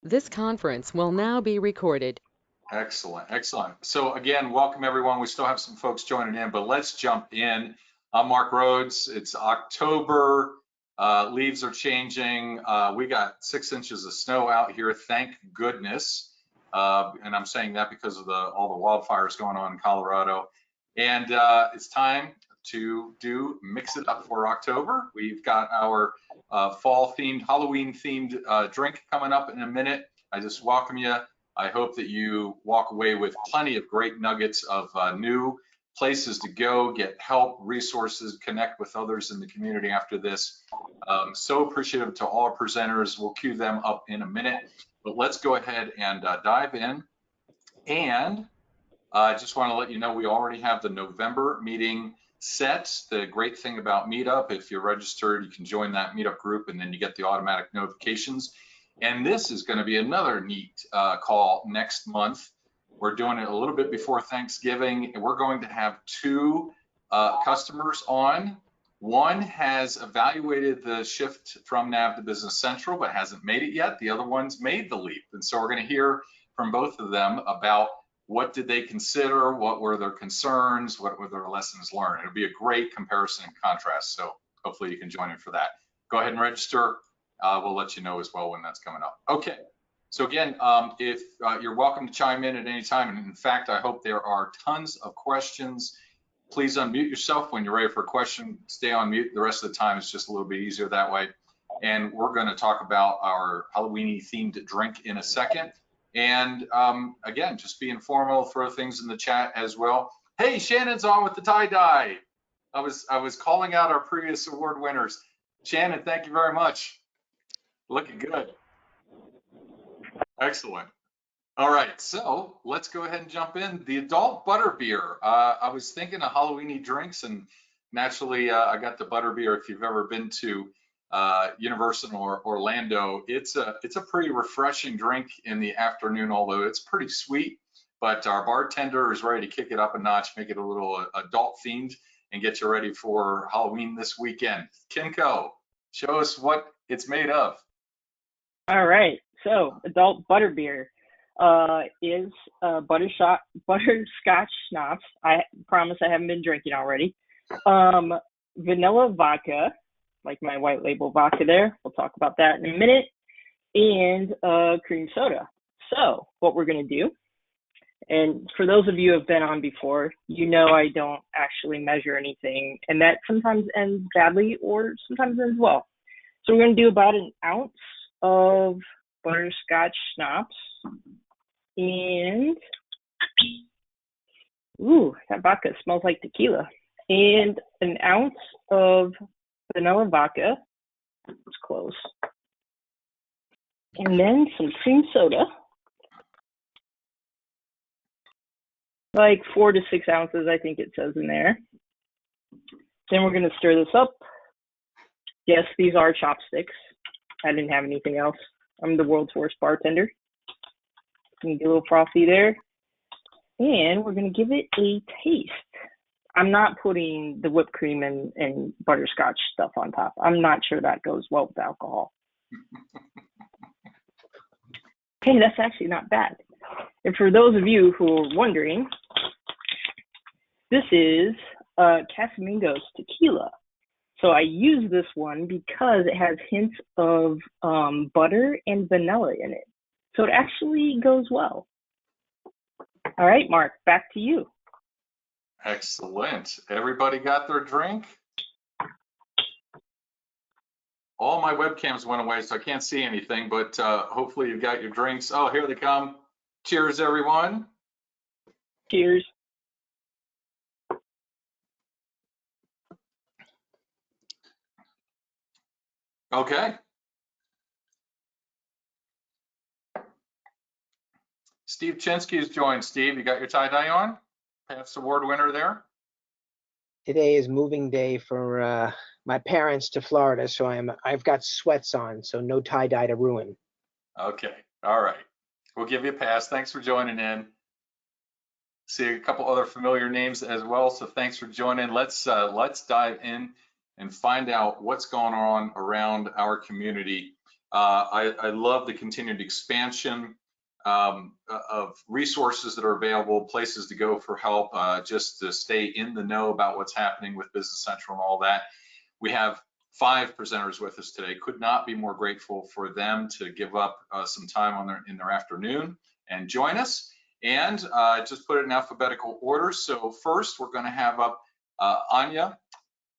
This conference will now be recorded. Excellent, excellent. So again, welcome everyone. We still have some folks joining in, but let's jump in. I'm Mark Rhodes. It's October. Leaves are changing. We got 6 inches of snow out here, thank goodness. And I'm saying that because of all the wildfires going on in Colorado. And it's time to do Mix It Up for October. We've got our fall themed, Halloween themed drink coming up in a minute. I just welcome you. I hope that you walk away with plenty of great nuggets of new places to go, get help, resources, connect with others in the community after this. So appreciative to all our presenters. We'll cue them up in a minute, but let's go ahead and dive in. And I just want to let you know we already have the November meeting set. The great thing about Meetup, if you're registered, you can join that Meetup group and then you get the automatic notifications. And this is going to be another neat call next month. We're doing it a little bit before Thanksgiving, and we're going to have 2 customers on. One has evaluated the shift from NAV to Business Central, but hasn't made it yet. The other one's made the leap. And so we're going to hear from both of them about what did they consider, what were their concerns, what were their lessons learned. It'll be a great comparison and contrast. So hopefully you can join in for that. Go ahead and register. We'll let you know as well when that's coming up. Okay, so again, if you're welcome to chime in at any time, and in fact, I hope there are tons of questions. Please unmute yourself when you're ready for a question. Stay on mute the rest of the time. It's just a little bit easier that way. And we're going to talk about our Halloween themed drink in a second. And again, just be informal, throw things in the chat as well. Hey, Shannon's on with the tie-dye. I was calling out our previous award winners. Shannon, thank you very much. Looking good. Excellent. All right, so let's go ahead and jump in. The adult butterbeer. I was thinking of Halloweeny drinks, and naturally I got the butterbeer. If you've ever been to Universal or Orlando, it's a pretty refreshing drink in the afternoon, although it's pretty sweet. But our bartender is ready to kick it up a notch, make it a little adult themed, and get you ready for Halloween this weekend. Kinko, show us what it's made of. All right, so adult butterbeer is butterscotch schnapps. I promise I haven't been drinking already. Vanilla vodka, like my white label vodka there. We'll talk about that in a minute. And cream soda. So what we're going to do, and for those of you who have been on before, you know I don't actually measure anything, and that sometimes ends badly or sometimes ends well. So we're going to do about an ounce of butterscotch schnapps, and ooh, that vodka smells like tequila, and an ounce of vanilla vodka. It's close. And then some cream soda, like 4 to 6 ounces, I think it says in there. Then we're going to stir this up. Yes, these are chopsticks. I didn't have anything else. I'm the world's worst bartender. Get a little frothy there. And we're going to give it a taste. I'm not putting the whipped cream and butterscotch stuff on top. I'm not sure that goes well with alcohol. Hey, that's actually not bad. And for those of you who are wondering, this is Casamigos tequila. So I use this one because it has hints of butter and vanilla in it. So it actually goes well. All right, Mark, back to you. Excellent. Everybody got their drink? All my webcams went away, so I can't see anything, but hopefully you've got your drinks. Oh, here they come. Cheers, everyone. Cheers. Okay. Steve Chinsky has joined. Steve, you got your tie-dye on? Past award winner there? Today is moving day for my parents to Florida, so I've got sweats on, so no tie-dye to ruin. Okay, all right. We'll give you a pass. Thanks for joining in. See a couple other familiar names as well, so thanks for joining. Let's dive in and find out what's going on around our community. I love the continued expansion of resources that are available, places to go for help, just to stay in the know about what's happening with Business Central and all that. We have 5 presenters with us today. Could not be more grateful for them to give up some time in their afternoon and join us. And just put it in alphabetical order. So first, we're going to have up Anya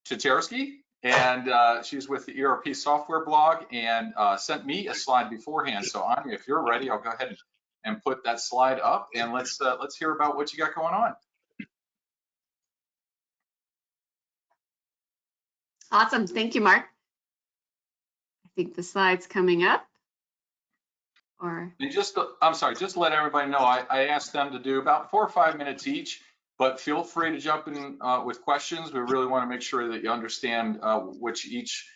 Teterski, and she's with the ERP software blog, and sent me a slide beforehand. So Anya, if you're ready, I'll go ahead and put that slide up, and let's hear about what you got going on. Awesome, thank you, Mark. I think the slide's coming up. Or And I'm sorry, just to let everybody know, I asked them to do about 4 or 5 minutes each, but feel free to jump in with questions. We really want to make sure that you understand which each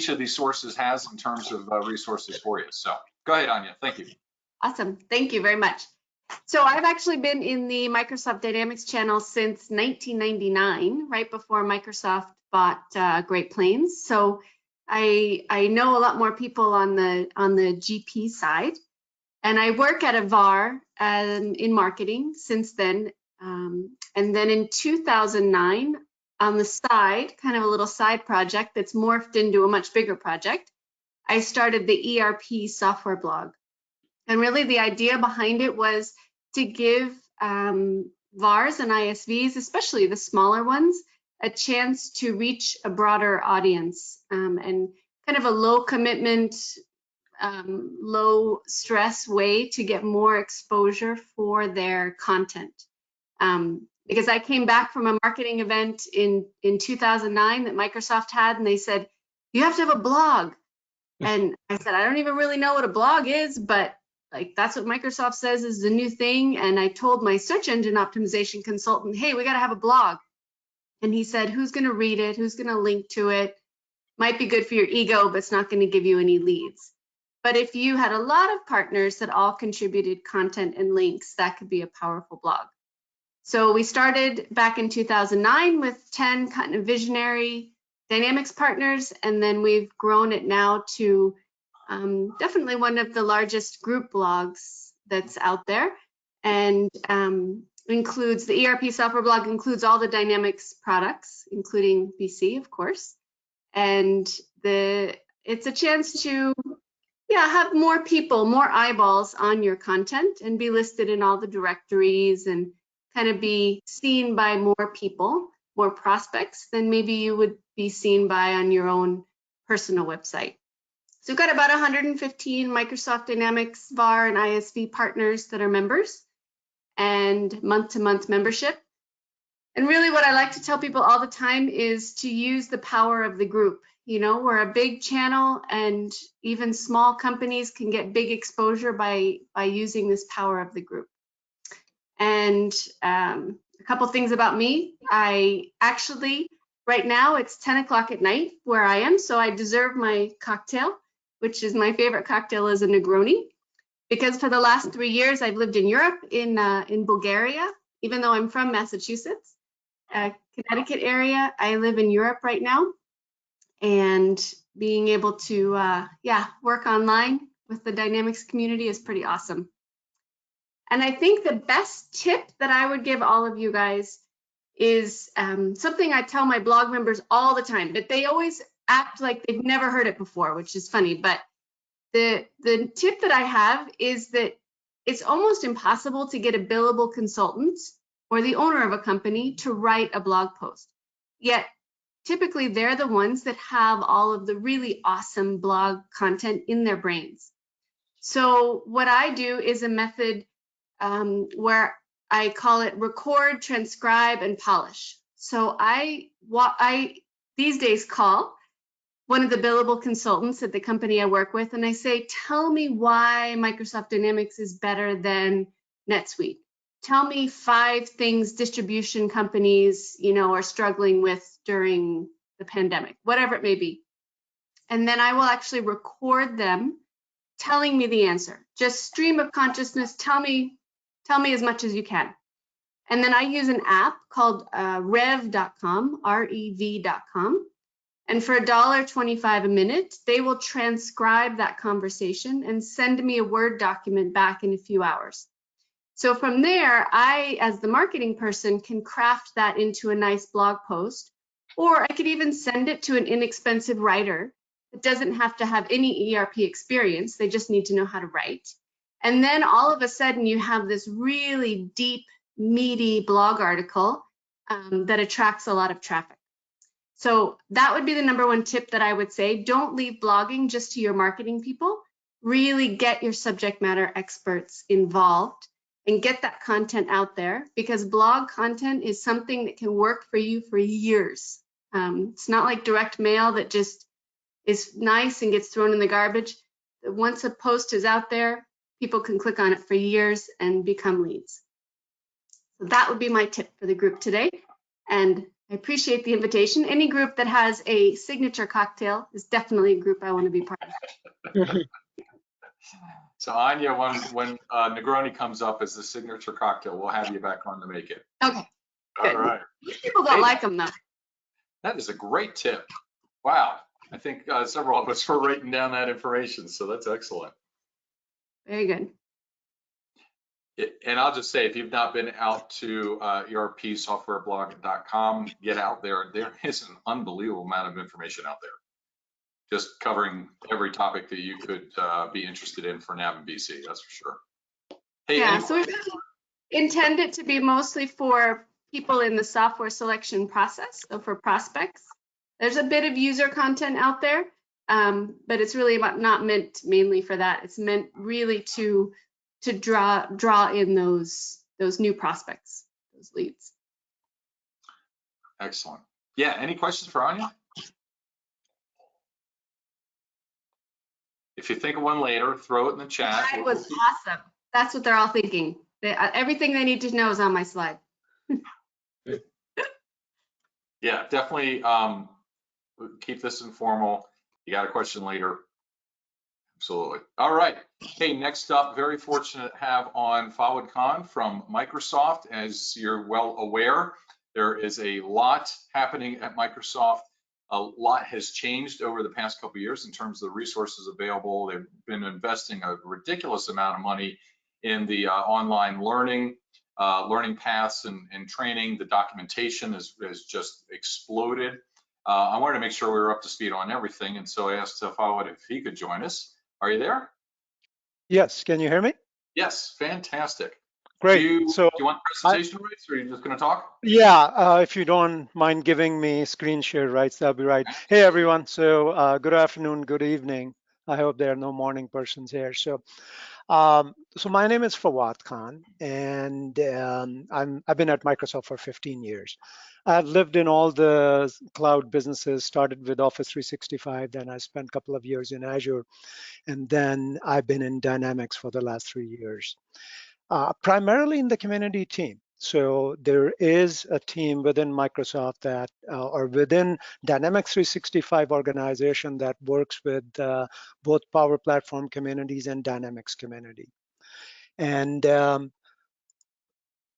of these sources has in terms of resources for you. So go ahead, Anya. Thank you. awesome, thank you very much. So I've actually been in the Microsoft Dynamics channel since 1999, right before Microsoft bought Great Plains. So I know a lot more people on the GP side, and I work at a VAR in marketing since then. And then in 2009, on the side, kind of a little side project that's morphed into a much bigger project, I started the ERP software blog. And really the idea behind it was to give VARs and ISVs, especially the smaller ones, a chance to reach a broader audience, and kind of a low commitment, low stress way to get more exposure for their content. Because I came back from a marketing event in 2009 that Microsoft had, and they said, you have to have a blog. And I said, I don't even really know what a blog is, but like that's what Microsoft says is the new thing. And I told my search engine optimization consultant, hey, we got to have a blog. And he said, who's going to read it? Who's going to link to it? Might be good for your ego, but it's not going to give you any leads. But if you had a lot of partners that all contributed content and links, that could be a powerful blog. So we started back in 2009 with 10 kind of visionary Dynamics partners, and then we've grown it now to definitely one of the largest group blogs that's out there, and includes the ERP software blog, includes all the Dynamics products, including BC, of course. And it's a chance to have more people, more eyeballs on your content and be listed in all the directories and kind of be seen by more people, more prospects than maybe you would be seen by on your own personal website. So we've got about 115 Microsoft Dynamics VAR and ISV partners that are members, and month-to-month membership. And really what I like to tell people all the time is to use the power of the group. You know, we're a big channel, and even small companies can get big exposure by using this power of the group. And a couple things about me. I actually, right now it's 10 o'clock at night where I am, so I deserve my cocktail, which is my favorite cocktail is a Negroni, because for the last 3 years I've lived in Europe, in Bulgaria, even though I'm from Massachusetts, Connecticut area. I live in Europe right now, and being able to work online with the Dynamics community is pretty awesome. And I think the best tip that I would give all of you guys is something I tell my blog members all the time, but they always act like they've never heard it before, which is funny. But the tip that I have is that it's almost impossible to get a billable consultant or the owner of a company to write a blog post. Yet typically they're the ones that have all of the really awesome blog content in their brains. So what I do is a method where I call it record, transcribe, and polish. So I these days call one of the billable consultants at the company I work with, and I say, tell me why Microsoft Dynamics is better than NetSuite. Tell me 5 things distribution companies, are struggling with during the pandemic, whatever it may be. And then I will actually record them telling me the answer. Just stream of consciousness, tell me as much as you can. And then I use an app called rev.com, R-E-V.com. And for $1.25 a minute, they will transcribe that conversation and send me a Word document back in a few hours. So from there, I, as the marketing person, can craft that into a nice blog post, or I could even send it to an inexpensive writer that doesn't have to have any ERP experience. They just need to know how to write. And then all of a sudden you have this really deep, meaty blog article that attracts a lot of traffic. So that would be the #1 tip that I would say. Don't leave blogging just to your marketing people. Really get your subject matter experts involved and get that content out there, because blog content is something that can work for you for years. It's not like direct mail that just is nice and gets thrown in the garbage. Once a post is out there, people can click on it for years and become leads. So that would be my tip for the group today. And I appreciate the invitation. Any group that has a signature cocktail is definitely a group I want to be part of. So Anya, when Negroni comes up as the signature cocktail, we'll have you back on to make it. Okay. Good. All right. Most people don't like them though. That is a great tip. Wow. I think several of us were writing down that information, so that's excellent. Very good. And I'll just say, if you've not been out to ERPsoftwareblog.com, get out there. There is an unbelievable amount of information out there, just covering every topic that you could be interested in for NAB and BC, that's for sure. Hey, Yeah, so we intend it to be mostly for people in the software selection process, so for prospects. There's a bit of user content out there, but it's really not meant mainly for that. It's meant really to draw in those new prospects, those leads. Excellent. Yeah, any questions for Anya? If you think of one later, throw it in the chat. That was awesome. That's what they're all thinking. Everything they need to know is on my slide. Yeah, definitely keep this informal. You got a question later. Absolutely. All right. Hey, next up, very fortunate to have on Fawad Khan from Microsoft. As you're well aware, there is a lot happening at Microsoft. A lot has changed over the past couple of years in terms of the resources available. They've been investing a ridiculous amount of money in the online learning paths and training. The documentation has just exploded. I wanted to make sure we were up to speed on everything, and so I asked Fawad if he could join us. Are you there? Yes, can you hear me? Yes, fantastic. Great. Do you want the presentation rights, or are you just going to talk? Yeah, if you don't mind giving me screen share rights, that'll be right. Hey, everyone. So good afternoon, good evening. I hope there are no morning persons here. So my name is Fawad Khan, and I've been at Microsoft for 15 years. I've lived in all the cloud businesses, started with Office 365, then I spent a couple of years in Azure, and then I've been in Dynamics for the last 3 years. Primarily in the community team. So there is a team within Microsoft that, or within Dynamics 365 organization that works with both Power Platform communities and Dynamics community. And I'm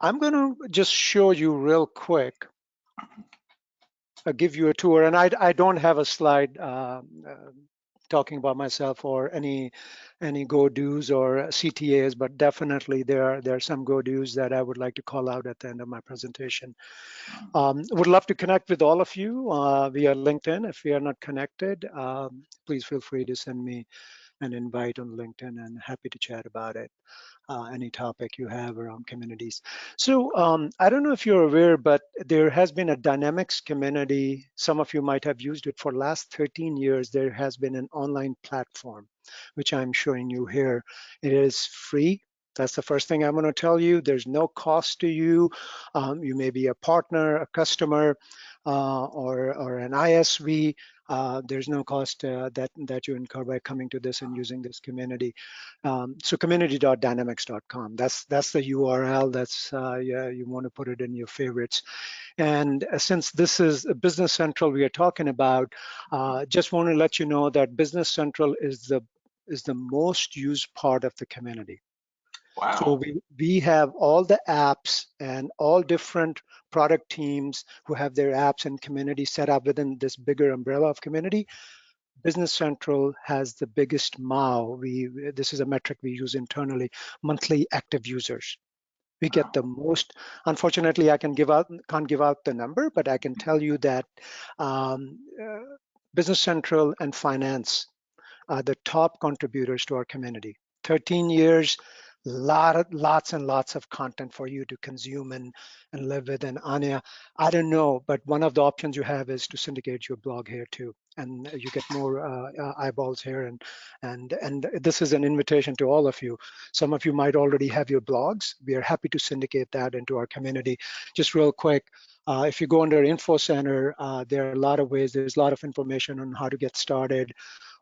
going to just show you real quick. I'll give you a tour, and I don't have a slide talking about myself or any go-dos or CTAs, but definitely there are some go-dos that I would like to call out at the end of my presentation. Would love to connect with all of you via LinkedIn. If we are not connected, please feel free to send me an invite on LinkedIn, and happy to chat about it. Any topic you have around communities. So I don't know if you're aware, but there has been a Dynamics community. Some of you might have used it for the last 13 years. There has been an online platform, which I'm showing you here. It is free. That's the first thing I'm going to tell you. There's no cost to you. You may be a partner, a customer, or an ISV. There's no cost that you incur by coming to this and using this community. So community.dynamics.com. That's the URL. That's yeah, you want to put it in your favorites. And since this is Business Central we are talking about, just want to let you know that Business Central is the most used part of the community. So Wow. we have all the apps and all different product teams who have their apps and community set up within this bigger umbrella of community. Business Central has the biggest MAU. This is a metric we use internally, monthly active users. We get the most. Unfortunately, can't give out the number, but I can tell you that um, Business Central and finance are the top contributors to our community. 13 years, lots and lots of content for you to consume and live with. And Anya, I don't know, but one of the options you have is to syndicate your blog here too, and you get more eyeballs here. And this is an invitation to all of you. Some of you might already have your blogs. We are happy to syndicate that into our community. Just real quick. If you go under Info Center, there are a lot of ways. There's a lot of information on how to get started,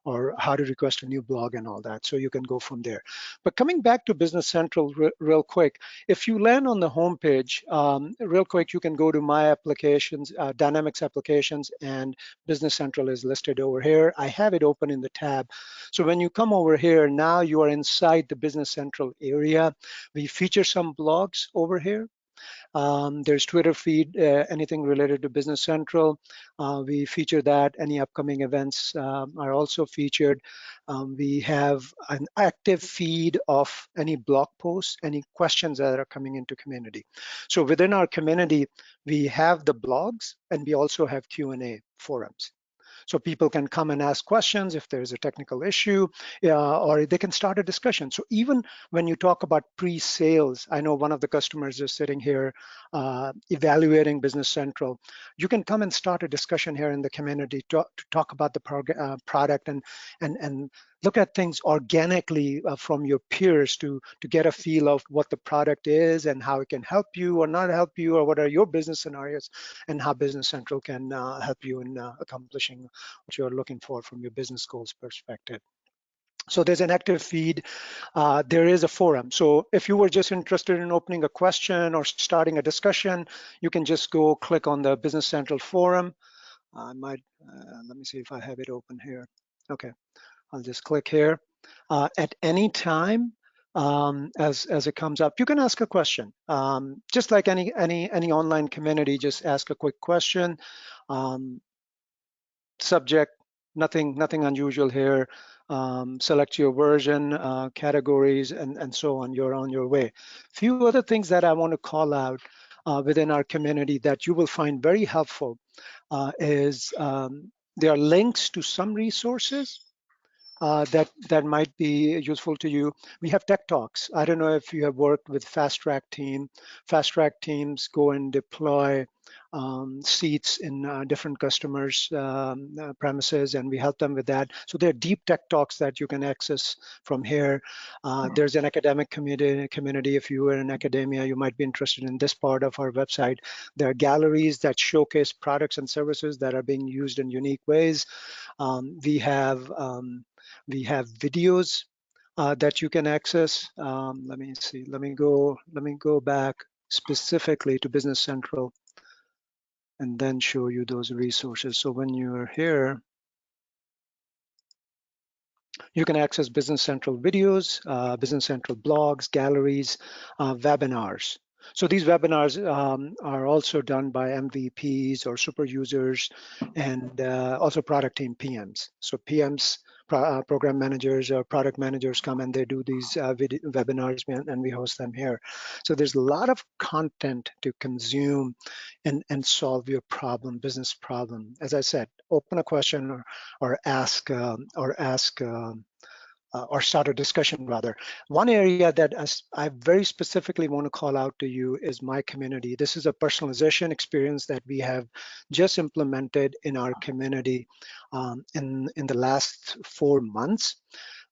or how to request a new blog and all that. So you can go from there. But coming back to Business Central real quick, if you land on the homepage, real quick, you can go to My Applications, Dynamics Applications, and Business Central is listed over here. I have it open in the tab. So when you come over here, now you are inside the Business Central area. We feature some blogs over here. There's Twitter feed, anything related to Business Central. We feature that. Any upcoming events are also featured. We have an active feed of any blog posts, any questions that are coming into community. So within our community, we have the blogs and we also have Q&A forums. So people can come and ask questions if there's a technical issue, or they can start a discussion. So even when you talk about pre-sales, I know one of the customers is sitting here evaluating Business Central. You can come and start a discussion here in the community to talk about the product and look at things organically from your peers to get a feel of what the product is and how it can help you or not help you, or what are your business scenarios and how Business Central can help you in accomplishing what you're looking for from your business goals perspective. So there's an active feed. There is a forum. So if you were just interested in opening a question or starting a discussion, you can just go click on the Business Central forum. I might, let me see if I have it open here. Okay, I'll just click here. At any time, as it comes up, you can ask a question. Just like any online community, just ask a quick question. Subject, nothing unusual here. Select your version, categories, and so on. You're on your way. Few other things that I want to call out within our community that you will find very helpful is there are links to some resources that might be useful to you. We have tech talks. I don't know if you have worked with Fast Track team. Fast Track teams go and deploy seats in different customers' premises, and we help them with that. So there are deep tech talks that you can access from here. There's an academic community. If you are in academia, you might be interested in this part of our website. There are galleries that showcase products and services that are being used in unique ways. We have videos that you can access. Let me see. Let me go back specifically to Business Central and then show you those resources. So when you're here, you can access Business Central videos, Business Central blogs, galleries, webinars. So these webinars are also done by MVPs or super users, and also product team PMs. So PMs, program managers or product managers come and they do these webinars, and we host them here. So there's a lot of content to consume and solve your problem, business problem. As I said, open a question or ask or start a discussion rather. One area that I very specifically want to call out to you is my community. This is a personalization experience that we have just implemented in our community in the last 4 months.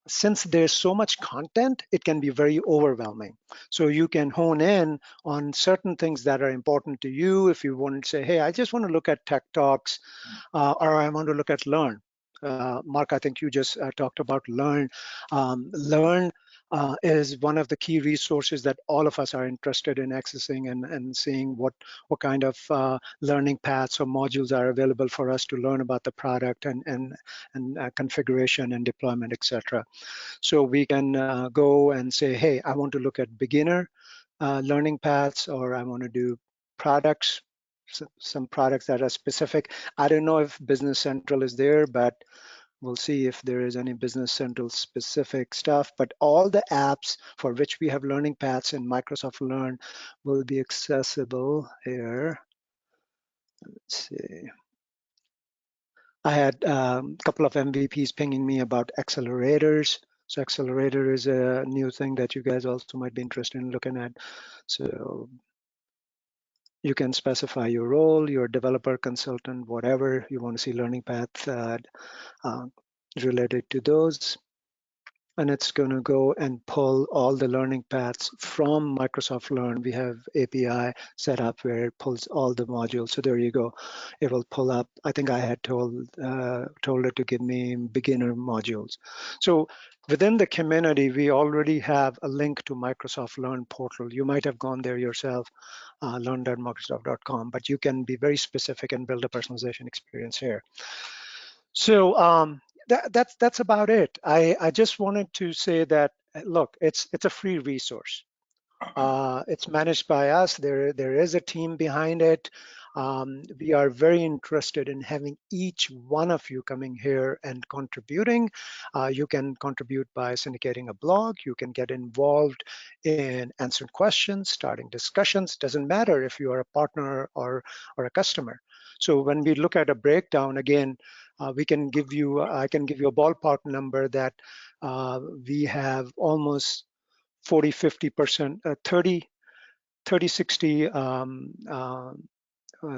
Since there's so much content, it can be very overwhelming. So you can hone in on certain things that are important to you. If you want to say, hey, I just want to look at tech talks, or I want to look at Learn. Mark, I think you just talked about Learn. Learn is one of the key resources that all of us are interested in accessing and seeing what kind of learning paths or modules are available for us to learn about the product and configuration and deployment, etc. So we can go and say, hey, I want to look at beginner learning paths, or I want to do products, some products that are specific. I don't know if Business Central is there, but we'll see if there is any Business Central specific stuff. But all the apps for which we have learning paths in Microsoft Learn will be accessible here. Let's see. I had a couple of MVPs pinging me about accelerators. So accelerator is a new thing that you guys also might be interested in looking at. So you can specify your role, your developer, consultant, whatever you want to see learning path related to those. And it's going to go and pull all the learning paths from Microsoft Learn. We have API set up where it pulls all the modules. So there you go. It will pull up. I think I had told it to give me beginner modules. So within the community, we already have a link to Microsoft Learn portal. You might have gone there yourself, learn.microsoft.com, but you can be very specific and build a personalization experience here. So that's about it. I just wanted to say that, look, it's a free resource. It's managed by us. There is a team behind it. We are very interested in having each one of you coming here and contributing. You can contribute by syndicating a blog. You can get involved in answering questions, starting discussions. Doesn't matter if you are a partner or a customer. So when we look at a breakdown, again, I can give you a ballpark number that we have almost 40, 50%, 30, 60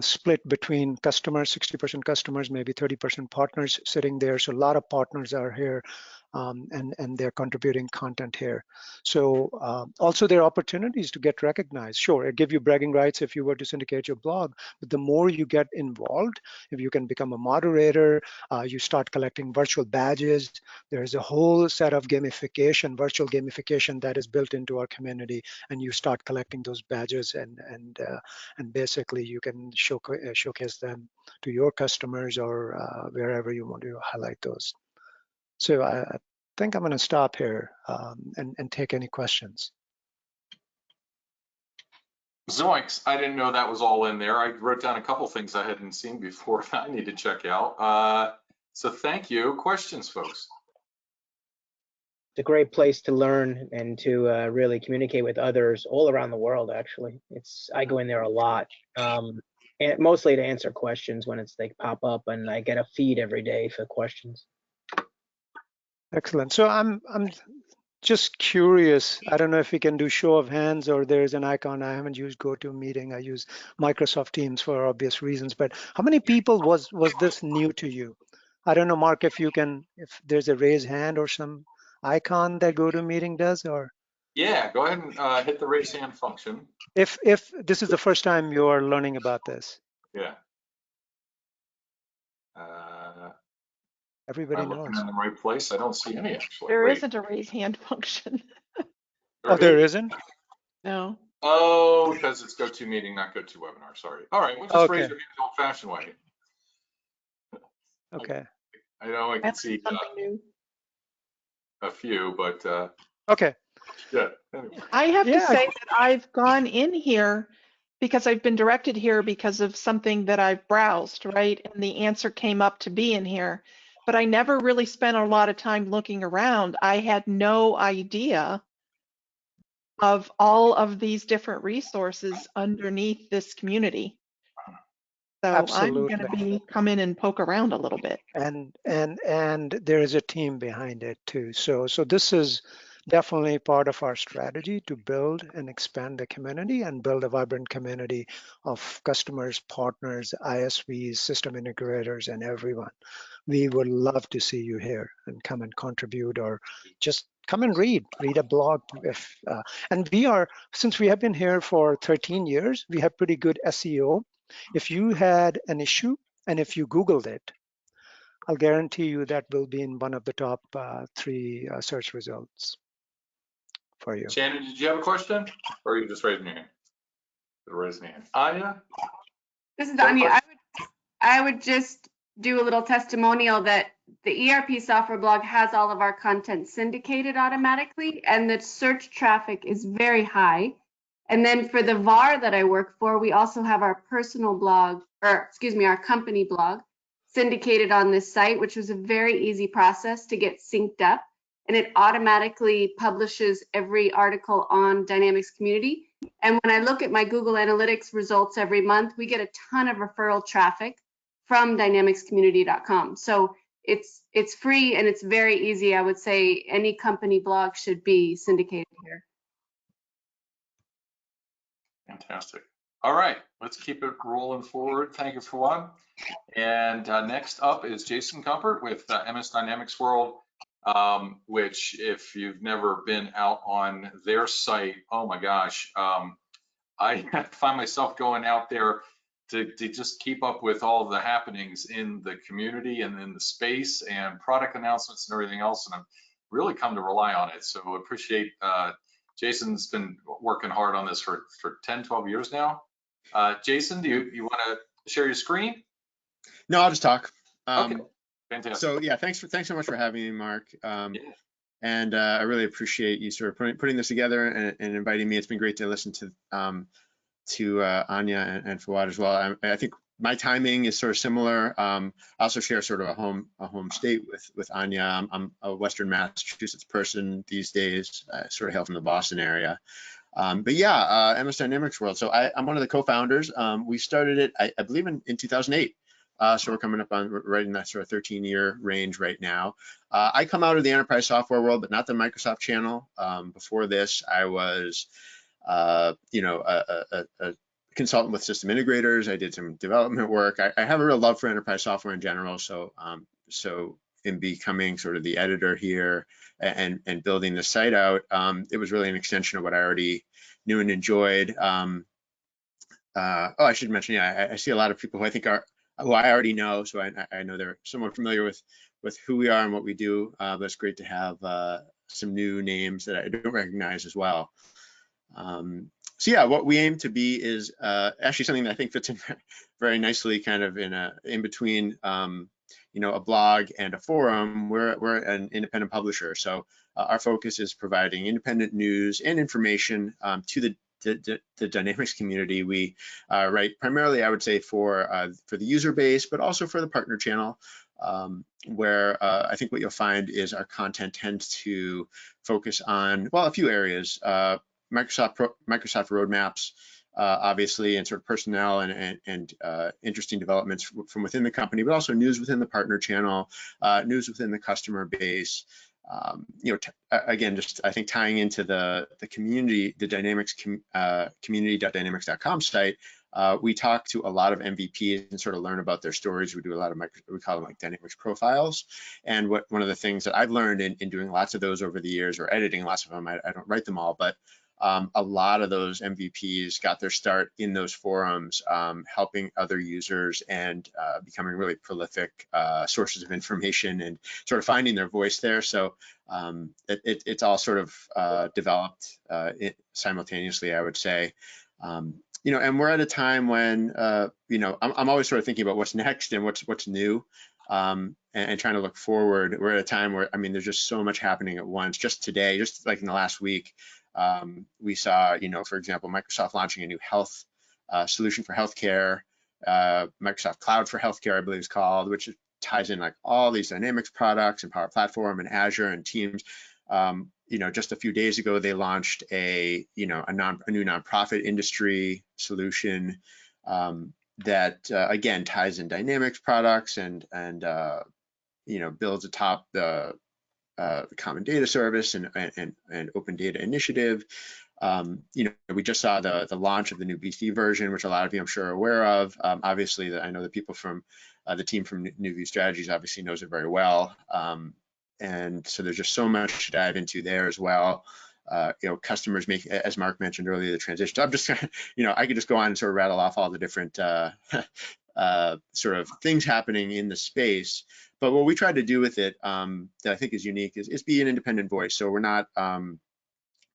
split between customers, 60% customers, maybe 30% partners sitting there. So a lot of partners are here and they're contributing content here. So also there are opportunities to get recognized. Sure, it gives you bragging rights if you were to syndicate your blog, but the more you get involved, if you can become a moderator, you start collecting virtual badges. There's a whole set of gamification, virtual gamification that is built into our community, and you start collecting those badges and basically you can showcase them to your customers or wherever you want to highlight those. So I think I'm going to stop here and take any questions. Zoinks, I didn't know that was all in there. I wrote down a couple things I hadn't seen before that I need to check out. So thank you. Questions, folks? It's a great place to learn and to really communicate with others all around the world, actually. I go in there a lot, and mostly to answer questions when they pop up, and I get a feed every day for questions. Excellent. So I'm just curious. I don't know if we can do show of hands or there's an icon. I haven't used GoToMeeting. I use Microsoft Teams for obvious reasons. But how many people was this new to you? I don't know, Mark, if there's a raise hand or some icon that GoToMeeting does, or Yeah, go ahead and hit the raise hand function. if this is the first time you're learning about this. Yeah. Everybody I'm looking knows. in the right place. I don't see any actually. There Wait. isn't a raise hand function. Oh, there isn't? No. Oh, because it's GoToMeeting, not GoToWebinar. Sorry. All right, we'll just raise your hand the old-fashioned way. Okay. I know I can see Something new. a few, but Okay. yeah. Anyway. I have to say that I've gone in here because I've been directed here because of something that I've browsed, right? And the answer came up to be in here, but I never really spent a lot of time looking around. I had no idea of all of these different resources underneath this community. So Absolutely. I'm going to be come in and poke around a little bit. And there is a team behind it too. So this is definitely part of our strategy to build and expand the community and build a vibrant community of customers, partners, ISVs, system integrators, and everyone. We would love to see you here and come and contribute, or just come and read a blog. And since we have been here for 13 years, we have pretty good SEO. If you had an issue and if you Googled it, I'll guarantee you that will be in one of the top 3 search results. for you. Shannon, did you have a question, or are you just raising your hand? Raising your hand. Anya? This is You have a Anya. question? I would just do a little testimonial that the ERP software blog has all of our content syndicated automatically, and the search traffic is very high. And then for the VAR that I work for, we also have our personal blog, or excuse me, our company blog syndicated on this site, which was a very easy process to get synced up. And it automatically publishes every article on Dynamics Community. And when I look at my Google Analytics results every month, we get a ton of referral traffic from dynamicscommunity.com. So it's free and it's very easy. I would say any company blog should be syndicated here. Fantastic. All right, let's keep it rolling forward. Thank you, Fawad. And next up is Jason Comfort with MS Dynamics World, which if you've never been out on their site, oh my gosh, I find myself going out there to just keep up with all of the happenings in the community and in the space and product announcements and everything else. And I've really come to rely on it. So I appreciate Jason's been working hard on this for 10, 12 years now. Jason, do you want to share your screen? No, I'll just talk. Okay, fantastic. So yeah, thanks so much for having me, Mark. Yeah. And I really appreciate you sort of putting this together and inviting me. It's been great to listen to Anya and Fawad as well. I think my timing is sort of similar. I also share sort of a home state with Anya. I'm a Western Massachusetts person these days. I sort of hail from the Boston area. But yeah, MS Dynamics World. So I'm one of the co-founders. We started it, I believe, in 2008. So we're coming up on right in that sort of 13-year range right now. I come out of the enterprise software world, but not the Microsoft channel. Before this, I was, a consultant with system integrators. I did some development work. I have a real love for enterprise software in general. So, in becoming sort of the editor here and building the site out, it was really an extension of what I already knew and enjoyed. I should mention, yeah, I see a lot of people who I think who I already know, so I know they're somewhat familiar with who we are and what we do. But it's great to have some new names that I don't recognize as well. So yeah, what we aim to be is actually something that I think fits in very nicely, kind of in between, a blog and a forum. We're an independent publisher, so our focus is providing independent news and information to the Dynamics community. We write primarily, I would say, for the user base, but also for the partner channel, where I think what you'll find is our content tends to focus on, well, a few areas. Microsoft roadmaps, obviously, and sort of personnel and interesting developments from within the company, but also news within the partner channel, news within the customer base. Again, just I think tying into the community, the Dynamics community.dynamics.com site, we talk to a lot of MVPs and sort of learn about their stories. We do a lot of we call them like Dynamics profiles. And one of the things that I've learned in doing lots of those over the years, or editing lots of them, I don't write them all, but a lot of those MVPs got their start in those forums, helping other users and becoming really prolific sources of information and sort of finding their voice there. So it's all sort of developed simultaneously, I would say. And we're at a time when, I'm always sort of thinking about what's next and what's new, and trying to look forward. We're at a time where, there's just so much happening at once. Just today, just like in the last week, we saw, for example, Microsoft launching a new health solution for healthcare, Microsoft Cloud for Healthcare, I believe it's called, which ties in like all these Dynamics products and Power Platform and Azure and Teams. Just a few days ago, they launched a new nonprofit industry solution that again ties in Dynamics products and builds atop the Common Data Service and Open Data Initiative. We just saw the launch of the new BC version, which a lot of you I'm sure are aware of. Obviously, I know the people from the team from New View Strategies obviously knows it very well. And so there's just so much to dive into there as well. Customers make, as Mark mentioned earlier, the transition. So I'm just, I could just go on and sort of rattle off all the different sort of things happening in the space. But what we try to do with it that I think is unique is be an independent voice. So we're not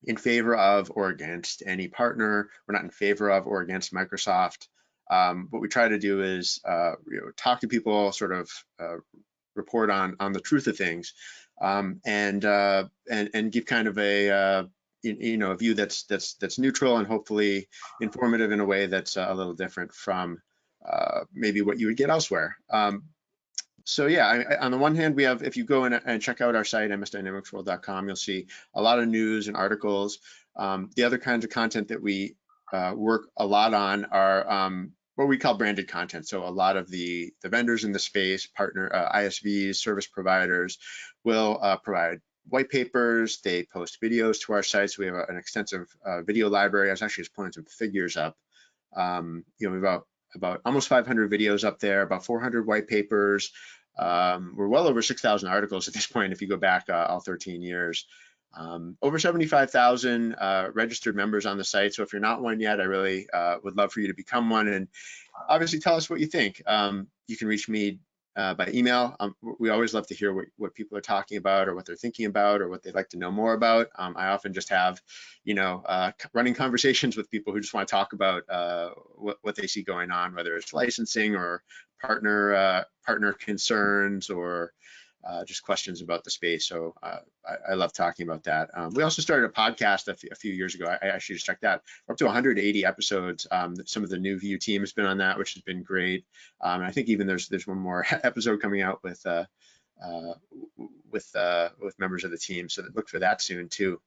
in favor of or against any partner. We're not in favor of or against Microsoft. What we try to do is talk to people, sort of report on the truth of things, and give kind of a a view that's neutral and hopefully informative in a way that's a little different from maybe what you would get elsewhere. So yeah, on the one hand, we have, if you go in and check out our site, msdynamicsworld.com, you'll see a lot of news and articles. The other kinds of content that we work a lot on are what we call branded content. So a lot of the vendors in the space, partner ISVs, service providers, will provide white papers. They post videos to our sites. We have an extensive video library. I was actually just pulling some figures up. We have about almost 500 videos up there, about 400 white papers. We're well over 6,000 articles at this point if you go back all 13 years. Over 75,000 registered members on the site. So if you're not one yet, I really would love for you to become one, and obviously tell us what you think. You can reach me by email. We always love to hear what people are talking about or what they're thinking about or what they'd like to know more about. I often just have, running conversations with people who just want to talk about what they see going on, whether it's licensing or partner concerns or just questions about the space. So I love talking about that. We also started a podcast a few years ago. I actually just checked that. We're up to 180 episodes. Some of the new View team has been on that, which has been great. And I think even there's one more episode coming out with members of the team. So look for that soon too.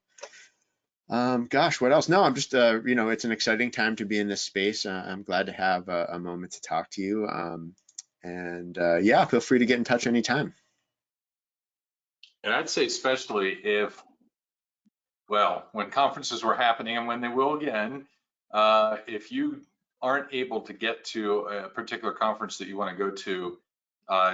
Gosh, what else? No, I'm just, it's an exciting time to be in this space. I'm glad to have a moment to talk to you. Yeah, feel free to get in touch anytime. And I'd say especially when conferences were happening and when they will again, if you aren't able to get to a particular conference that you want to go to,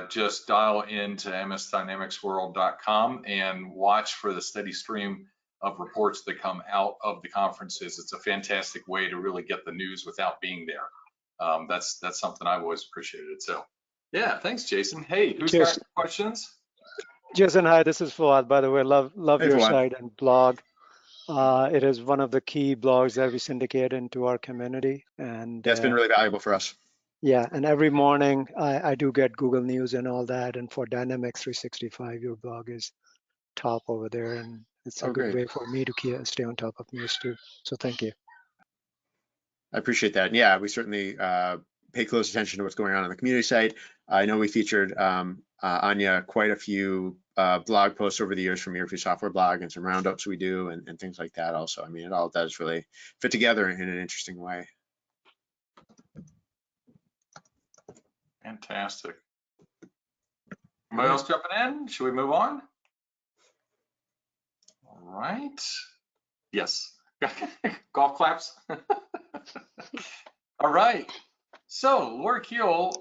just dial into msdynamicsworld.com and watch for the steady stream of reports that come out of the conferences. It's a fantastic way to really get the news without being there. That's something I've always appreciated. So yeah, thanks, Jason. Hey, who's got questions? Jason, hi, this is Fuad. By the way, love Hey, your Fuad. site and blog. It is one of the key blogs that we syndicate into our community. And it's been really valuable for us. Yeah, and every morning I do get Google News and all that. And for Dynamics 365, your blog is top over there. And it's a good way for me to stay on top of news too. So thank you. I appreciate that. Yeah, we certainly pay close attention to what's going on the community site. I know we featured Anya quite a few blog posts over the years from your free software blog and some roundups we do and things like that also. I mean, it all does really fit together in an interesting way. Fantastic. Anybody else jumping in? Should we move on? All right. Yes. Golf claps. All right. So Lori Keel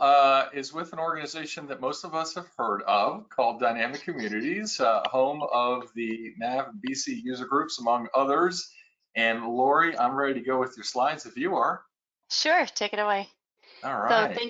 is with an organization that most of us have heard of called Dynamic Communities, home of the NAV BC user groups, among others. And Lori, I'm ready to go with your slides if you are. Sure, take it away. All right. So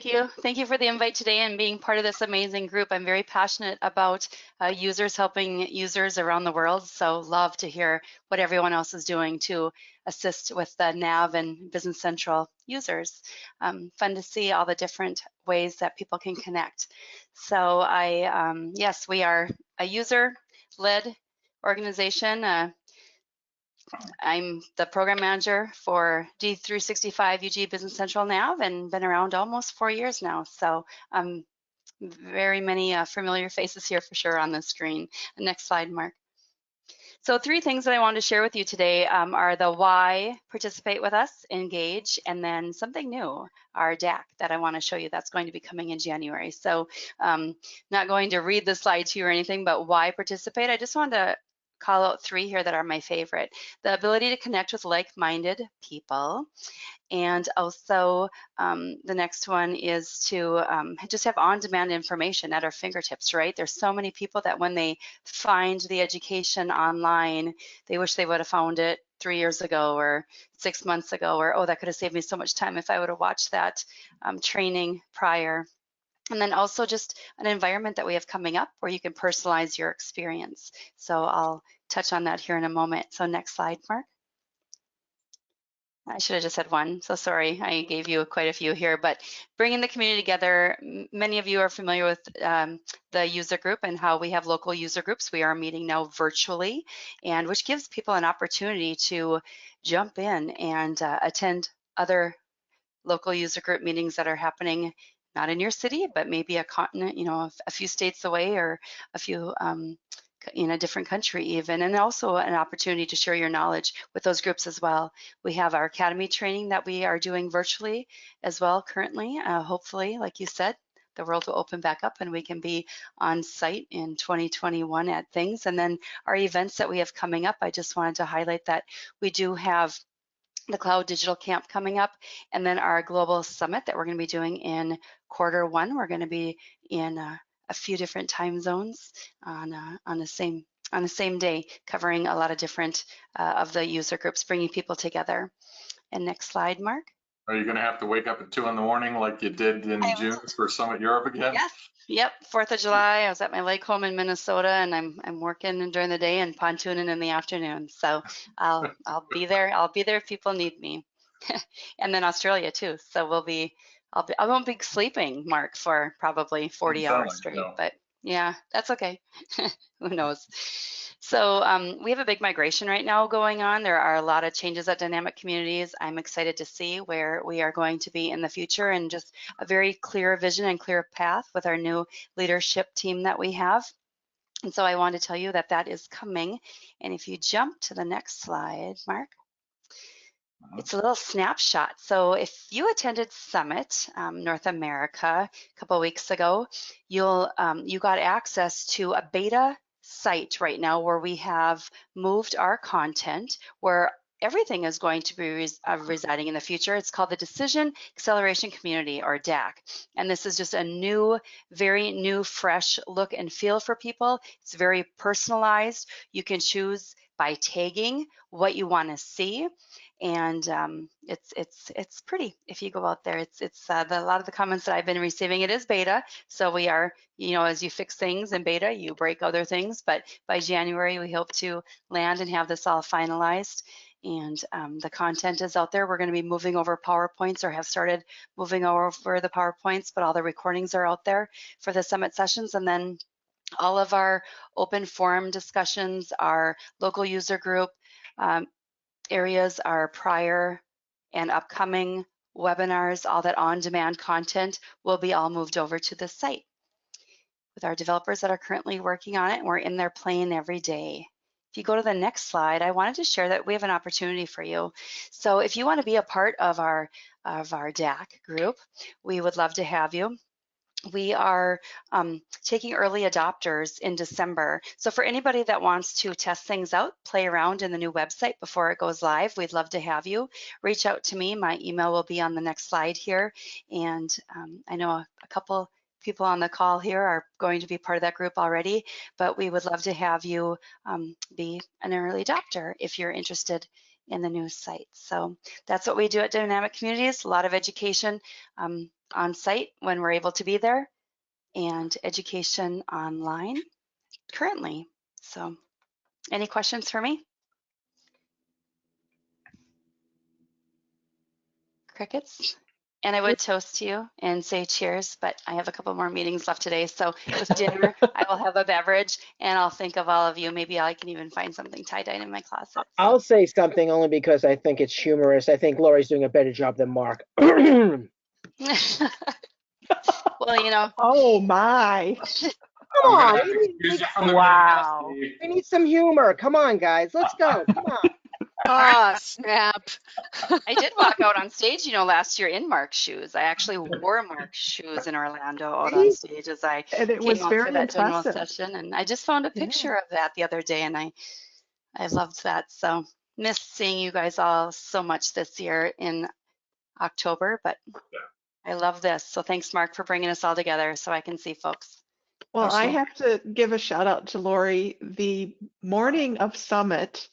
thank you for the invite today and being part of this amazing group. I'm very passionate about users helping users around the world. So love to hear what everyone else is doing to assist with the NAV and Business Central users. Fun to see all the different ways that people can connect. So yes, we are a user-led organization. I'm the program manager for D365 UG Business Central NAV and been around almost 4 years now. So very many familiar faces here for sure on the screen. Next slide, Mark. So 3 things that I wanted to share with you today are the why, participate with us, engage, and then something new, our DAC that I want to show you that's going to be coming in January. So not going to read the slide to you or anything, but why participate? I just wanted to call out 3 here that are my favorite. The ability to connect with like-minded people. And also the next one is to just have on-demand information at our fingertips, right? There's so many people that when they find the education online, they wish they would have found it 3 years ago or 6 months ago, or, oh, that could have saved me so much time if I would have watched that training prior. And then also just an environment that we have coming up where you can personalize your experience. So I'll touch on that here in a moment. So next slide, Mark. I should have just had one, so sorry. I gave you quite a few here, but bringing the community together, many of you are familiar with the user group and how we have local user groups. We are meeting now virtually, and which gives people an opportunity to jump in and attend other local user group meetings that are happening not in your city, but maybe a continent, you know, a few states away, or a few in a different country even, and also an opportunity to share your knowledge with those groups as well. We have our academy training that we are doing virtually as well currently. Hopefully, like you said, the world will open back up and we can be on site in 2021 at things. And then our events that we have coming up, I just wanted to highlight that we do have the Cloud Digital Camp coming up, and then our Global Summit that we're going to be doing in Q1. We're going to be in a few different time zones on the same day, covering a lot of different of the user groups, bringing people together. And next slide, Mark. Are you going to have to wake up at 2 in the morning like you did in June for Summit Europe again? Yes. Yep. 4th of July. I was at my lake home in Minnesota, and I'm working during the day and pontooning in the afternoon. So I'll be there. I'll be there if people need me. And then Australia too. So I won't be sleeping, Mark, for probably 40 hours straight. No. But yeah, that's okay. Who knows? So we have a big migration right now going on. There are a lot of changes at Dynamic Communities. I'm excited to see where we are going to be in the future, and just a very clear vision and clear path with our new leadership team that we have. And so I want to tell you that that is coming. And if you jump to the next slide, Mark. It's a little snapshot. So if you attended Summit North America a couple of weeks ago, you got access to a beta site right now where we have moved our content, where everything is going to be residing in the future. It's called the Decision Acceleration Community, or DAC. And this is just a new, very new, fresh look and feel for people. It's very personalized. You can choose by tagging what you want to see. And it's pretty. If you go out there, a lot of the comments that I've been receiving, it is beta. So we are, you know, as you fix things in beta, you break other things. But by January, we hope to land and have this all finalized. And the content is out there. We're going to be moving over PowerPoints, or have started moving over the PowerPoints, but all the recordings are out there for the summit sessions. And then all of our open forum discussions, our local user group areas, our prior and upcoming webinars, all that on-demand content will be all moved over to the site with our developers that are currently working on it, and we're in there playing every day. If you go to the next slide, I wanted to share that we have an opportunity for you. So if you want to be a part of our DAC group, we would love to have you. We are taking early adopters in December. So for anybody that wants to test things out, play around in the new website before it goes live, we'd love to have you. Reach out to me. My email will be on the next slide here. And I know a couple people on the call here are going to be part of that group already, but we would love to have you be an early adopter if you're interested in the new site. So that's what we do at Dynamic Communities, a lot of education on site when we're able to be there, and education online currently. So any questions for me? Crickets? And I would toast to you and say cheers, but I have a couple more meetings left today. So with dinner, I will have a beverage, and I'll think of all of you. Maybe I can even find something tie-dyed in my closet. So. I'll say something only because I think it's humorous. I think Lori's doing a better job than Mark. Well, you know. Oh my. Come on. Wow. We need some humor. Come on, guys. Let's go. Come on. Ah, snap. I did walk out on stage, you know, last year in Mark's shoes. I actually wore Mark's shoes in Orlando out on stage as I And it came was out very for that general impressive. session. And I just found a picture of that the other day, and I loved that. So missed seeing you guys all so much this year in October, but I love this. So thanks, Mark, for bringing us all together so I can see folks. Well, I Excellent. have to give a shout out to Lori. The morning of Summit,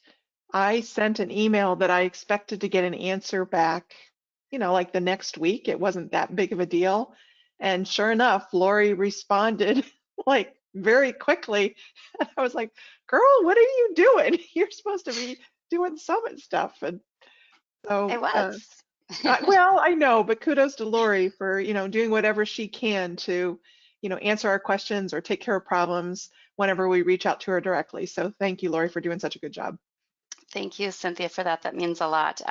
I sent an email that I expected to get an answer back, you know, like the next week. It wasn't that big of a deal. And sure enough, Lori responded like very quickly. And I was like, girl, what are you doing? You're supposed to be doing summit stuff. And so, It was. well, I know, but kudos to Lori for, doing whatever she can to, answer our questions or take care of problems whenever we reach out to her directly. So thank you, Lori, for doing such a good job. Thank you, Cynthia, for that. That means a lot.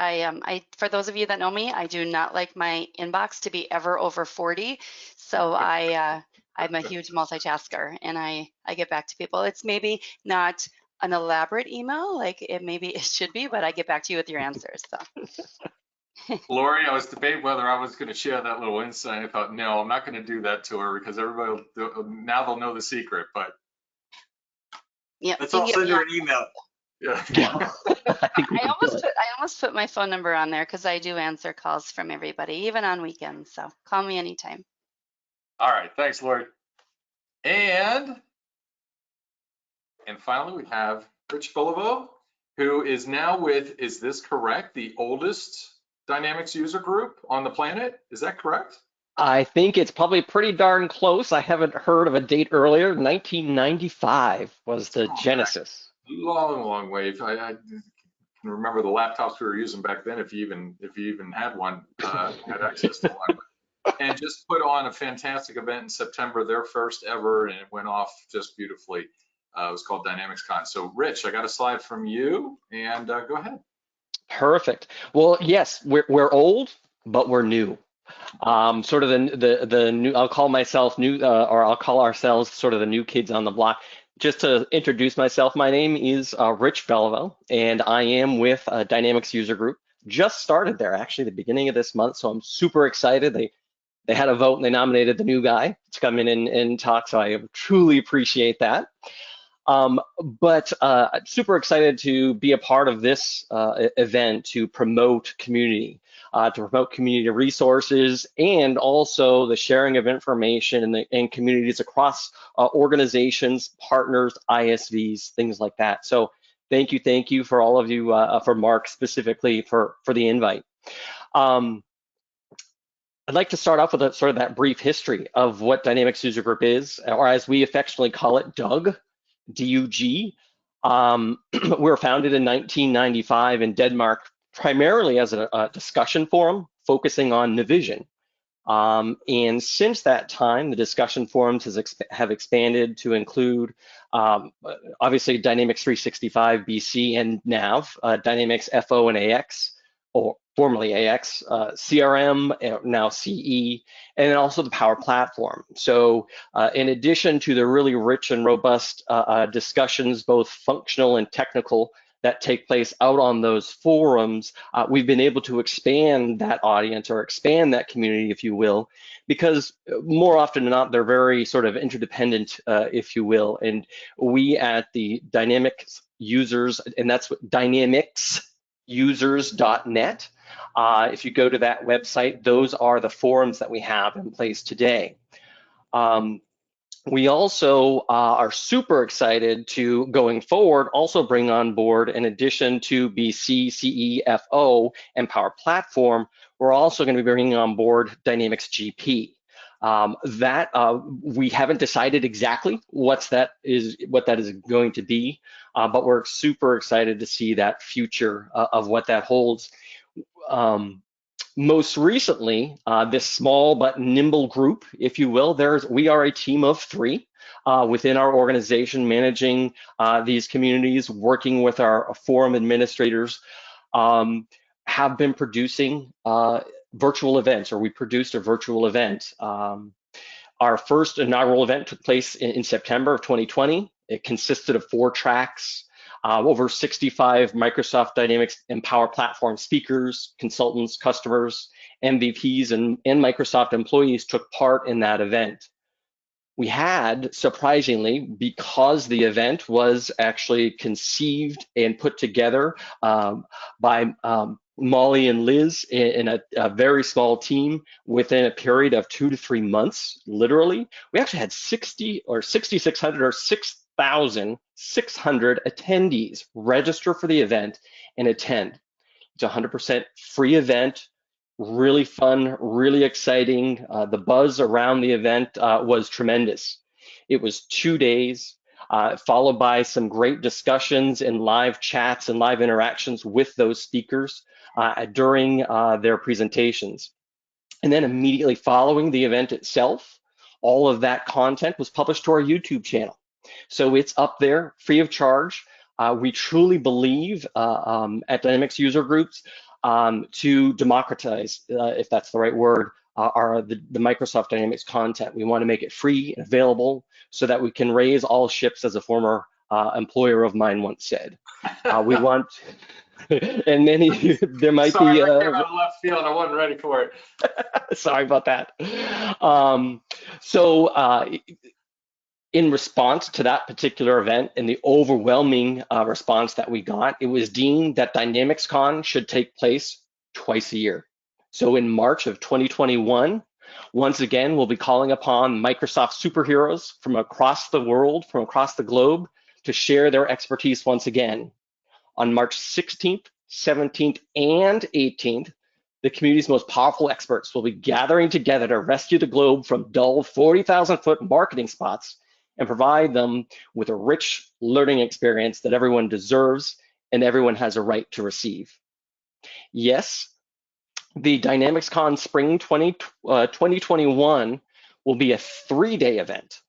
For those of you that know me, I do not like my inbox to be ever over 40. So I'm a huge multitasker, and I get back to people. It's maybe not an elaborate email like maybe it should be, but I get back to you with your answers. So. Lori, I was debating whether I was going to share that little insight. I thought, no, I'm not going to do that to her because everybody now they'll know the secret. But Yeah, let's all send her an email. yeah. I almost put my phone number on there because I do answer calls from everybody, even on weekends. So call me anytime. All right, thanks, Lori. And finally, we have Rich Boliveau, who is now with, is this correct, the oldest Dynamics user group on the planet? Is that correct? I think it's probably pretty darn close. I haven't heard of a date earlier. 1995 was the genesis. Long way. I can remember the laptops we were using back then, if you even had one, had access to one. And just put on a fantastic event in September, their first ever, and it went off just beautifully. It was called Dynamics Con. So Rich, I got a slide from you, and go ahead. Perfect. Well, yes, we're old, but we're new. Sort of the new, I'll call myself new, or I'll call ourselves sort of the new kids on the block. Just to introduce myself, my name is Rich Beliveau, and I am with Dynamics User Group. Just started there actually the beginning of this month, so I'm super excited. They had a vote and they nominated the new guy to come in and talk, so I truly appreciate that. But I'm super excited to be a part of this event to promote community, resources, and also the sharing of information and communities across organizations, partners, ISVs, things like that. So thank you for all of you, for Mark specifically for the invite. I'd like to start off with sort of that brief history of what Dynamics User Group is, or as we affectionately call it, DUG. DUG. We were founded in 1995 in Denmark, primarily as a discussion forum focusing on Navision. And since that time, the discussion forums have expanded to include, obviously, Dynamics 365 BC and NAV, Dynamics FO and AX, or formerly AX, CRM, now CE, and then also the Power Platform. So in addition to the really rich and robust discussions, both functional and technical, that take place out on those forums, we've been able to expand that audience or expand that community, if you will, because more often than not, they're very sort of interdependent, if you will. And we at the Dynamics users, and that's what dynamicsusers.net. If you go to that website, those are the forums that we have in place today. We also are super excited to, going forward, also bring on board, in addition to BC, CE, FO, and Power Platform, we're also going to be bringing on board Dynamics GP. We haven't decided exactly what that is going to be, but we're super excited to see that future of what that holds. Most recently, this small but nimble group, if you will, we are a team of 3 within our organization managing these communities, working with our forum administrators, have been producing virtual events, or we produced a virtual event. Our first inaugural event took place in September of 2020. It consisted of 4 tracks. Over 65 Microsoft Dynamics and Power Platform speakers, consultants, customers, MVPs, and Microsoft employees took part in that event. We had, surprisingly, because the event was actually conceived and put together by Molly and Liz in a very small team within a period of 2 to 3 months, literally. We actually had 6,600 or 6,600 attendees register for the event and attend. It's a 100% free event, really fun, really exciting. The buzz around the event was tremendous. It was 2 days, followed by some great discussions and live chats and live interactions with those speakers during their presentations. And then immediately following the event itself, all of that content was published to our YouTube channel. So it's up there free of charge. We truly believe at Dynamics User Groups to democratize, if that's the right word, the Microsoft Dynamics content. We want to make it free and available so that we can raise all ships, as a former employer of mine once said. We want, and many, there might Sorry, be. that came out of left field. I wasn't ready for it. Sorry about that. In response to that particular event and the overwhelming response that we got, it was deemed that DynamicsCon should take place twice a year. So in March of 2021, once again, we'll be calling upon Microsoft superheroes from across the world, from across the globe, to share their expertise once again. On March 16th, 17th, and 18th, the community's most powerful experts will be gathering together to rescue the globe from dull 40,000-foot marketing spots and provide them with a rich learning experience that everyone deserves and everyone has a right to receive. Yes, the DynamicsCon Spring 2021 will be a 3-day event.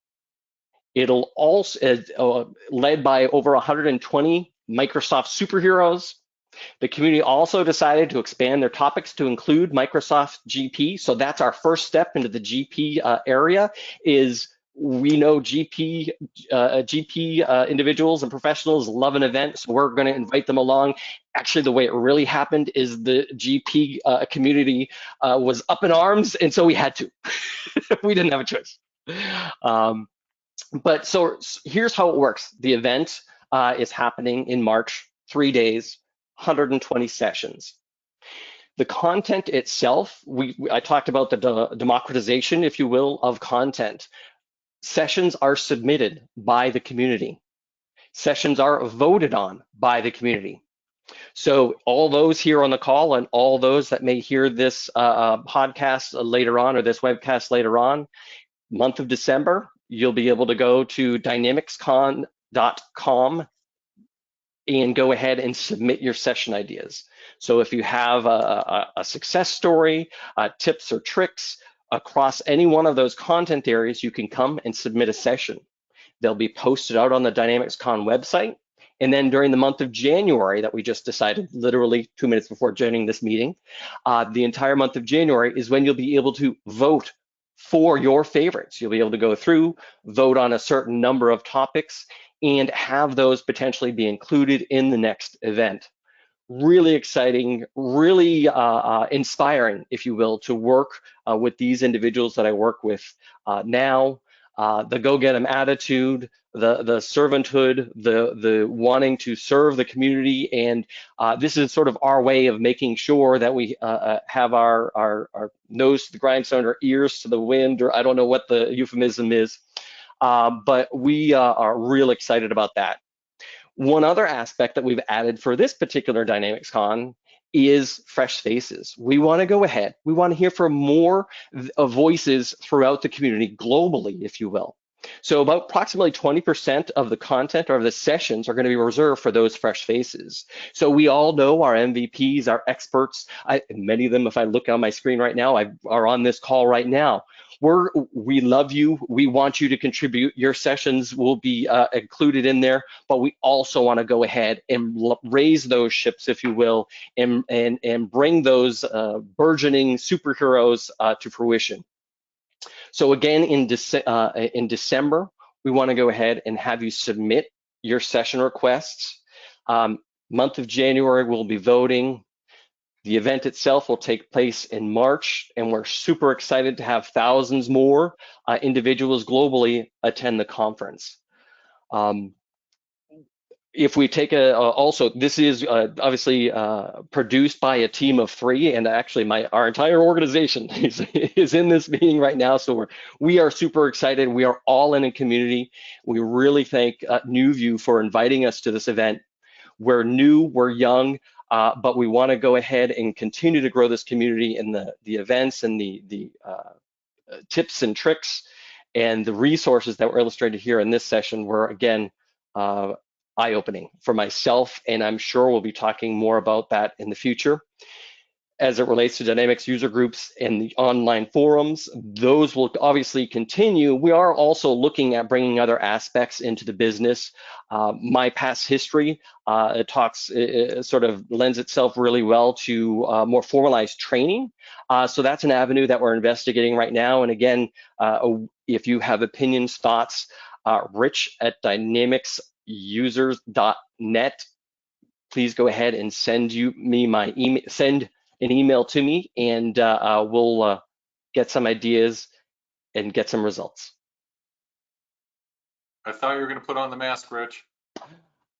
It'll also led by over 120 Microsoft superheroes. The community also decided to expand their topics to include Microsoft GP. So that's our first step into the GP area. Is we know GP individuals and professionals love an event, so we're going to invite them along. Actually, the way it really happened is the GP community was up in arms, and so we had to. We didn't have a choice. But so here's how it works. The event is happening in March, 3 days, 120 sessions. The content itself, I talked about the democratization, if you will, of content. Sessions are submitted by the community. Sessions are voted on by the community. So all those here on the call and all those that may hear this podcast later on or this webcast later on, month of December, you'll be able to go to dynamicscon.com and go ahead and submit your session ideas. So if you have a success story, tips or tricks across any one of those content areas, you can come and submit a session. They'll be posted out on the DynamicsCon website. And then during the month of January that we just decided, literally 2 minutes before joining this meeting, the entire month of January is when you'll be able to vote for your favorites. You'll be able to go through, vote on a certain number of topics, and have those potentially be included in the next event. Really exciting, really inspiring, if you will, to work with these individuals that I work with now. The go-get-em attitude, the servanthood, the wanting to serve the community, and this is sort of our way of making sure that we have our nose to the grindstone, our ears to the wind, or I don't know what the euphemism is, but we are real excited about that. One other aspect that we've added for this particular DynamicsCon is fresh faces. We want to go ahead. We want to hear from more voices throughout the community globally, if you will. So about approximately 20% of the content or the sessions are going to be reserved for those fresh faces. So we all know our MVPs, our experts, many of them, if I look on my screen right now, are on this call right now. We love you. We want you to contribute. Your sessions will be included in there, but we also want to go ahead and raise those ships, if you will, and bring those burgeoning superheroes to fruition. So again, in December, we want to go ahead and have you submit your session requests. Month of January, we'll be voting. The event itself will take place in March, and we're super excited to have thousands more individuals globally attend the conference. If we take also, this is obviously produced by a team of 3, and actually our entire organization is in this meeting right now. So we are super excited. We are all in a community. We really thank NewView for inviting us to this event. We're new, we're young, but we want to go ahead and continue to grow this community in the events and the tips and tricks And the resources that were illustrated here in this session were, again, eye-opening for myself, and I'm sure we'll be talking more about that in the future. As it relates to Dynamics user groups and the online forums, those will obviously continue. We are also looking at bringing other aspects into the business. My past history, it sort of lends itself really well to more formalized training. So that's an avenue that we're investigating right now. And again, if you have opinions, thoughts, rich@dynamicsusers.net, please go ahead and send me my email, send an email to me, and we'll get some ideas and get some results. I thought you were going to put on the mask, Rich.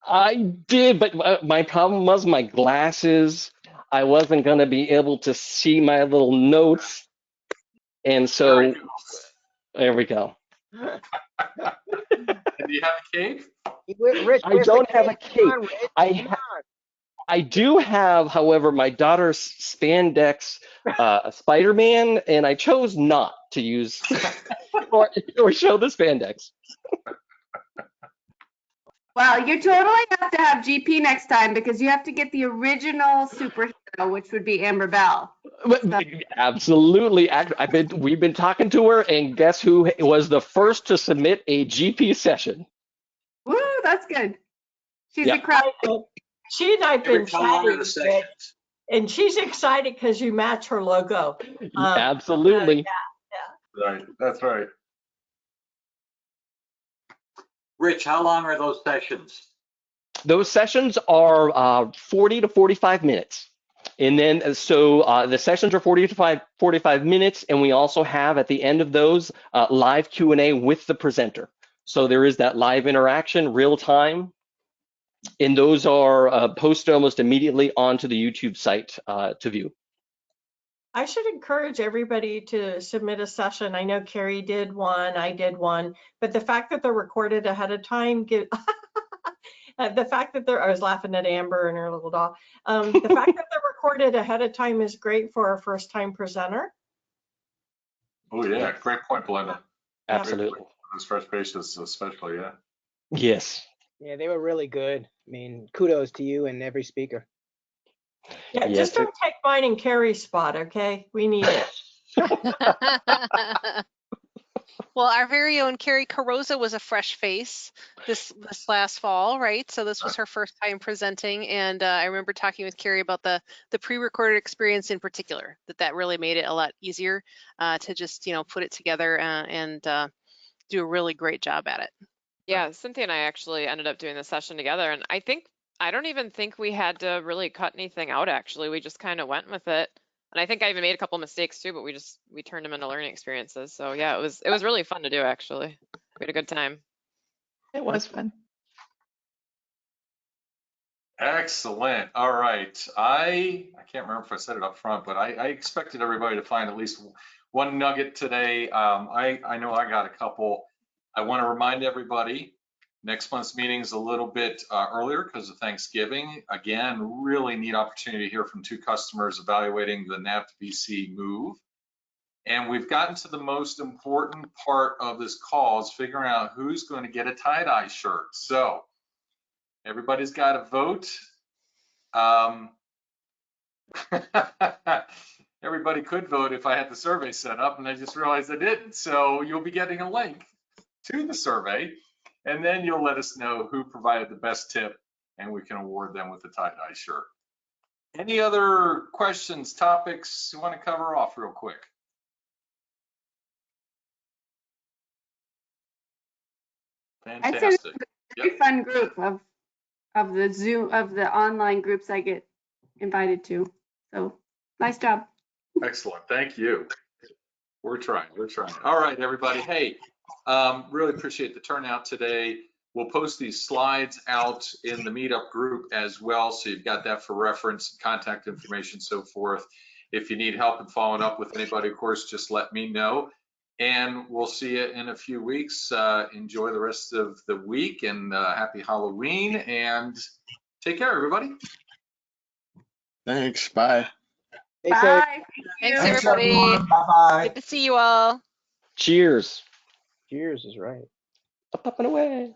I did, but my problem was my glasses. I wasn't going to be able to see my little notes, and so there we go. And do you have a cape? Rich, I don't have a cape. Come on, Rich. I do have, however, my daughter's spandex Spider-Man, and I chose not to use or show the spandex. Well, you totally have to have GP next time because you have to get the original superhero, which would be Amber Bell. Absolutely. We've been talking to her, and guess who was the first to submit a GP session? Woo, that's good. She's Yeah. a crowd. She and I've been How long are the chatting, Rich, sessions? and she's excited because you match her logo. Absolutely. Right, that's right. Rich, how long are those sessions? Those sessions are 40 to 45 minutes. And then, so the sessions are 45 minutes, and we also have at the end of those live Q&A with the presenter. So there is that live interaction, real time, and those are posted almost immediately onto the YouTube site to view. I should encourage everybody to submit a session. I know Carrie did one, I did one, but the fact that they're recorded ahead of time, the fact that I was laughing at Amber and her little doll. The fact that they're recorded ahead of time is great for our first time presenter. Oh yeah, great point, Belinda. Absolutely. Those first patients especially, yeah. Yes. Yeah, they were really good. I mean, kudos to you and every speaker. Yeah, Yes, just don't take mine and Carrie's spot, okay? We need it. Well, our very own Carrie Carosa was a fresh face this last fall, right? So this was her first time presenting, and I remember talking with Carrie about the pre-recorded experience in particular. That really made it a lot easier to just put it together and do a really great job at it. Yeah, Cynthia and I actually ended up doing the session together, and I don't even think we had to really cut anything out. Actually, we just kind of went with it. And I think I even made a couple mistakes too, but we turned them into learning experiences. So yeah, it was really fun to do actually. We had a good time. It was fun. Excellent. All right. I can't remember if I said it up front, but I expected everybody to find at least one nugget today. I know I got a couple. I want to remind everybody, next month's meeting is a little bit earlier because of Thanksgiving. Again, really neat opportunity to hear from two customers evaluating the NAV to BC move. And we've gotten to the most important part of this call is figuring out who's going to get a tie-dye shirt. So everybody's got to vote. Everybody could vote if I had the survey set up, and I just realized I didn't. So you'll be getting a link to the survey, and then you'll let us know who provided the best tip, and we can award them with the tie-dye shirt. Any other questions, topics you want to cover off real quick? Fantastic. I'd say it's a very fun group of the Zoom, of the online groups I get invited to. So nice job. Excellent. Thank you. We're trying. All right, everybody. Hey, really appreciate the turnout today. We'll post these slides out in the meetup group as well, so you've got that for reference, contact information, so forth. If you need help in following up with anybody, of course, just let me know. And we'll see you in a few weeks. Enjoy the rest of the week, and happy Halloween, and take care, everybody. Thanks. Bye. Bye. Thanks, everybody. Bye-bye. Good to see you all. Cheers. Cheers is right. Up and away.